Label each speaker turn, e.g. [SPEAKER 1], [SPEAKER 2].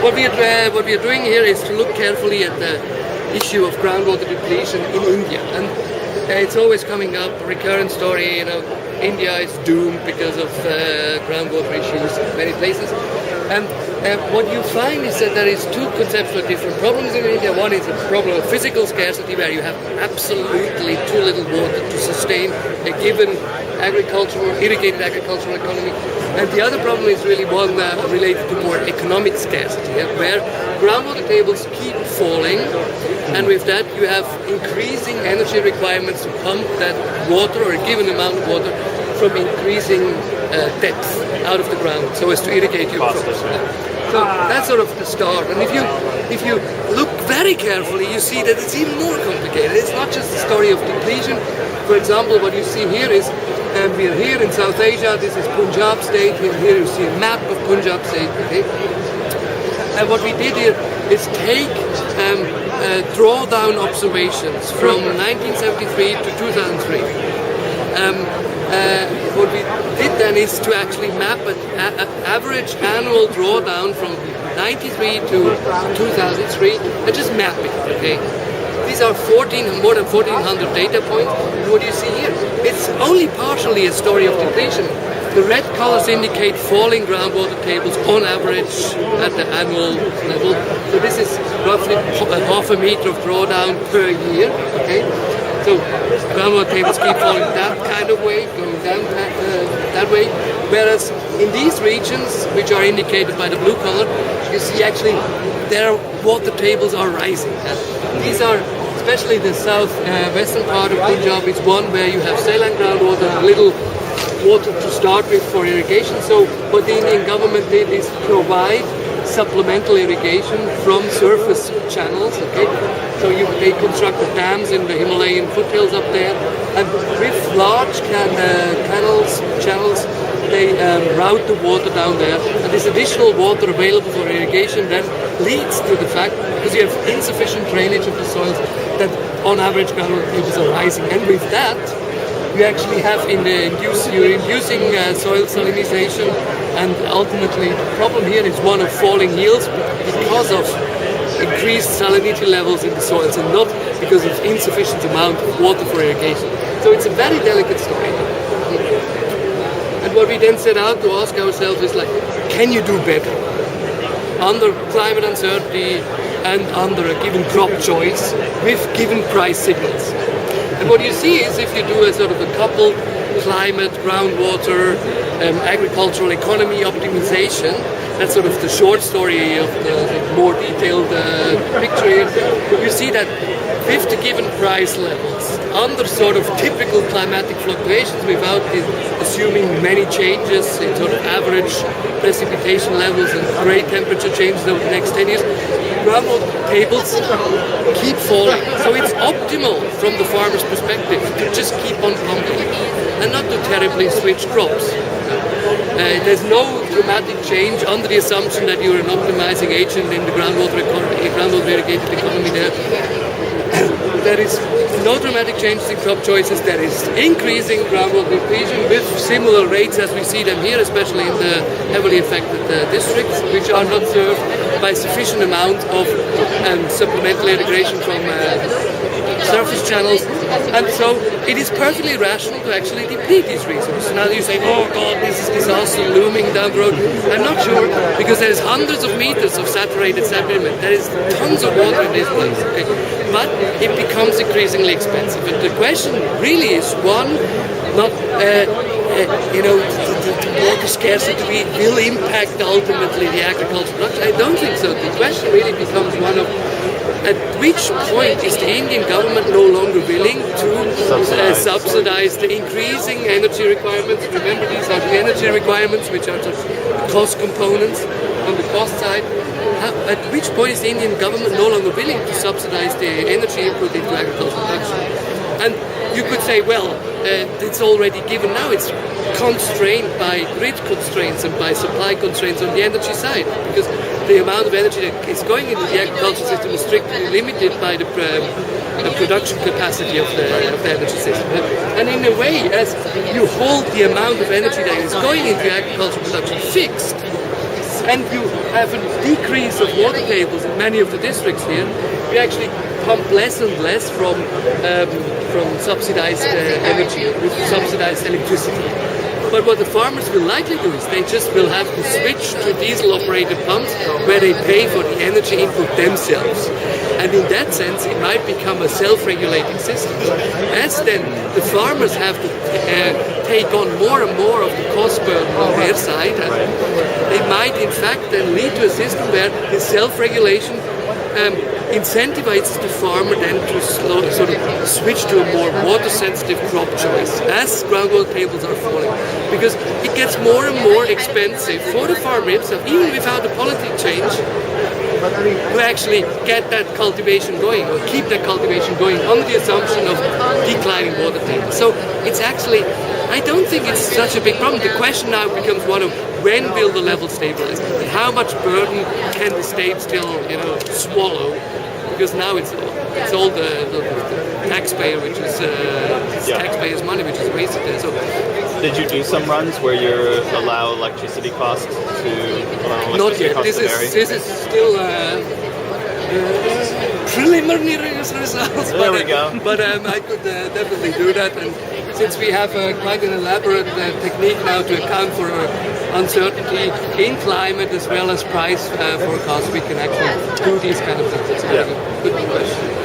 [SPEAKER 1] what we are doing here is to look carefully at the issue of groundwater depletion in India, and it's always coming up, a recurrent story. India is doomed because of groundwater issues in many places. And what you find is that there is two conceptual different problems in India. One is a problem of physical scarcity, where you have absolutely too little water to sustain a given irrigated agricultural economy. And the other problem is really one related to more economic scarcity, where groundwater tables keep falling, and with that you have increasing energy requirements to pump that water, or a given amount of water, from increasing depth out of the ground, so as to irrigate your crops. So that's sort of the start. And if you look very carefully, you see that it's even more complicated. It's not just the story of depletion. For example, what you see here is we're here in South Asia. This is Punjab state. Here you see a map of Punjab state. Okay? And what we did here is take drawdown observations from 1973 to 2003. What we did then is to actually map an average annual drawdown from 93 to 2003 and just map it. Okay, these are more than 1,400 data points. And what you see here, it's only partially a story of depletion. The red colors indicate falling groundwater tables on average at the annual level. So this is roughly half a meter of drawdown per year. Okay. So groundwater tables keep falling that kind of way, going down that way. Whereas in these regions, which are indicated by the blue color, you see actually their water tables are rising. These are, especially the south-western part of Punjab, is one where you have saline groundwater, little water to start with for irrigation. So what the Indian government did is provide supplemental irrigation from surface channels. Okay, so they constructed dams in the Himalayan foothills up there, and with large channels, they route the water down there, and this additional water available for irrigation then leads to the fact, because you have insufficient drainage of the soils, that on average groundwater tables are rising, and with that you actually have you're inducing soil salinization, and ultimately the problem here is one of falling yields because of increased salinity levels in the soils, and not because of insufficient amount of water for irrigation. So it's a very delicate story. And what we then set out to ask ourselves is can you do better under climate uncertainty and under a given crop choice with given price signals? And what you see is, if you do a sort of a coupled climate, groundwater, agricultural economy optimization, that's sort of the short story of the more detailed picture here, you see that with the given price levels, under sort of typical climatic fluctuations, without assuming many changes in sort of average precipitation levels and great temperature changes over the next 10 years, groundwater tables keep falling. So it's optimal from the farmer's perspective to just keep on pumping and not to terribly switch crops. There's no dramatic change under the assumption that you're an optimizing agent in the groundwater irrigated economy there. There is no dramatic changes in crop choices. There is increasing groundwater depletion with similar rates as we see them here, especially in the heavily affected districts, which are not served by sufficient amount of supplemental irrigation from surface channels. And so it is perfectly rational to actually deplete these resources. Now you say, oh God, this is disaster looming down the road. I'm not sure, because there's hundreds of meters of saturated sediment. There is tons of water in this place. Okay? But it becomes increasingly expensive. And the question really is one, not the water scarcity will impact ultimately the agricultural production. I don't think so. The question really becomes one of, at which point is the Indian government no longer willing to subsidize the increasing energy requirements? Remember, these are the energy requirements, which are just cost components on the cost side. At which point is the Indian government no longer willing to subsidize the energy input into agricultural production? And you could say, well, it's already given now. It's constrained by grid constraints and by supply constraints on the energy side, because the amount of energy that is going into the agricultural system is strictly limited by the production capacity of the energy system. And in a way, as you hold the amount of energy that is going into agricultural production fixed, and you have a decrease of water tables in many of the districts here, we actually pump less and less from subsidized energy, with subsidized electricity. But what the farmers will likely do is they just will have to switch to diesel-operated pumps where they pay for the energy input themselves. And in that sense, it might become a self-regulating system. As then the farmers have to take on more and more of the cost burden on their side, they might in fact then lead to a system where the self-regulation incentivizes the farmer then to sort of switch to a more water-sensitive crop choice as groundwater tables are falling, because it gets more and more expensive for the farmer himself, even without a policy change, to actually get that cultivation going or keep that cultivation going under the assumption of declining water tables. So it's actually, I don't think it's such a big problem. The question now becomes one of when will the level stabilize? How much burden can the state still, swallow? Because now it's all the taxpayer, which is taxpayers' money, which is wasted there. So,
[SPEAKER 2] did you do some runs where you allow electricity costs to
[SPEAKER 1] not yet. This is still preliminary results.
[SPEAKER 2] There we go.
[SPEAKER 1] But I could definitely do that. And since we have quite an elaborate technique now to account for uncertainty in climate as well as price forecasts, we can actually do these kind of things. It's a good question.